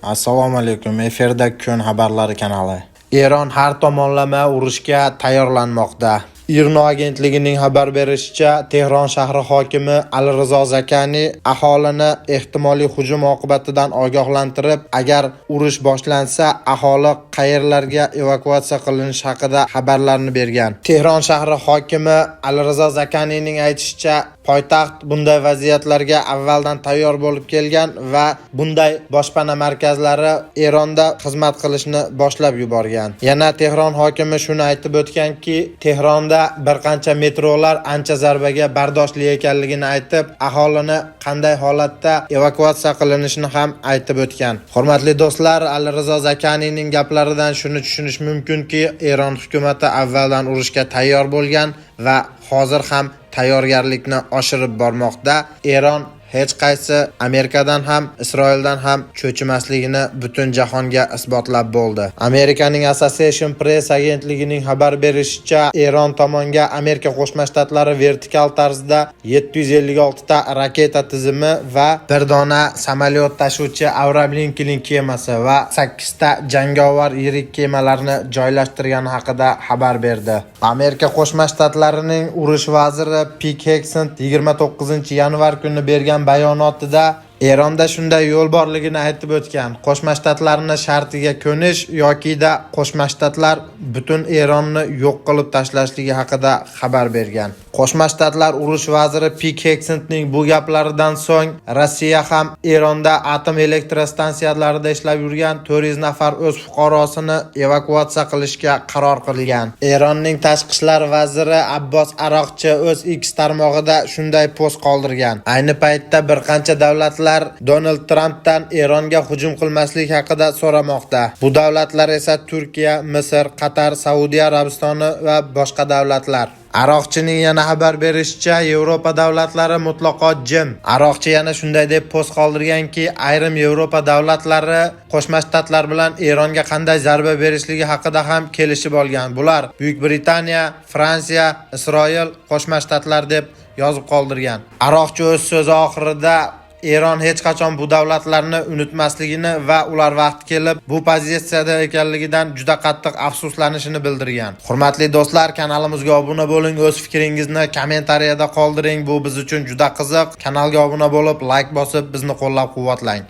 Assalomu alaykum. Efirda kun xabarlari kanali. Eron har tomonlama urushga tayyorlanmoqda. IRNO agentligining xabar berishicha, Tehron shahri hokimi Alirizo Zakani aholini ehtimoliy hujum oqibatidan ogohlantirib, agar urush boshlansa, aholi qayerlarga evakuatsiya qilinishi haqida xabarlarni bergan. Tehron shahri hokimi Alirizo Zakanining aytishicha, poytaxt bunday vaziyatlarga avvaldan tayyor bo'lib kelgan va bunday boshpana markazlari Eronda xizmat qilishni boshlab yuborgan. Yana Tehron hokimi shuni aytib o'tganki, Tehronda bir qancha metrolar ancha zarbaga bardoshli ekanligini aytib, aholini qanday holatda evakuatsiya qilinishini ham aytib o'tgan. Hurmatli do'stlar, Alirizo Zakanining gaplaridan shuni tushunish mumkinki, Eron hukumatı avvaldan urushga tayyor bo'lgan va hozir ham tayyorgarlikni oshirib bormoqda. Eron hech qaysi Amerikadan ham, Isroildan ham cho'chimasligini butun jahonga isbotlab bo'ldi. Amerikaning Associated Press agentligining xabar berishicha, Eron tomonga Amerika Qo'shma Shtatlari vertikal tarzda 756 ta raketa tizimi va bir dona samolyot tashuvchi Abraham Lincoln kemasi va 8 ta jangovar yirik kemalarni joylashtirgani haqida xabar berdi. Amerika Qo'shma Shtatlarining urush vaziri Pete Hegseth 29-yanvar kuni bergan bayonotida Eronda shunday yo'l borligini aytib o'tgan. Qo'shma Shtatlarning shartiga ko'nish yokida Qo'shma Shtatlar butun Eronni yo'q qilib tashlashligi haqida xabar bergan. Qo'shma Shtatlar urush vaziri Pete Hegsethning bu gaplaridan so'ng Rossiya ham Eronda atom elektrostansiyalarida ishlab yurgan 400 nafar o'z fuqarosini evakuatsiya qilishga qaror qilgan. Eronning tashqi ishlar vaziri Abbos Aroqchi o'z X tarmog'ida shunday post qoldirgan. Ayni paytda bir qancha davlatlar Donald Trampdan Eronga hujum qilmaslik haqida so'ramoqda. Bu davlatlar esa Turkiya, Misr, Qatar, Saudiya Arabistoni va boshqa davlatlar. Aroqchining yana xabar berishicha, Yevropa davlatlari mutlaqo jim. Aroqchi yana shunday deb post qoldirganki, ayrim Yevropa davlatlari Qo'shma Shtatlar bilan Eronga qanday zarba berishligi haqida ham kelishib olgan. Bular Buyuk Britaniya, Fransiya, Isroil, Qo'shma Shtatlar deb yozib qoldirgan. Aroqchi o'z so'zi oxirida Eron hech qachon bu davlatlarni unutmasligini va ular vaqti kelib bu pozitsiyada ekanligidan juda qattiq afsuslanishini bildirgan. Hurmatli do'stlar, kanalimizga obuna bo'ling, o'z fikringizni kommentariyada qoldiring. Bu biz uchun juda qiziq. Kanalga obuna bo'lib, like bosib, bizni qo'llab-quvvatlang.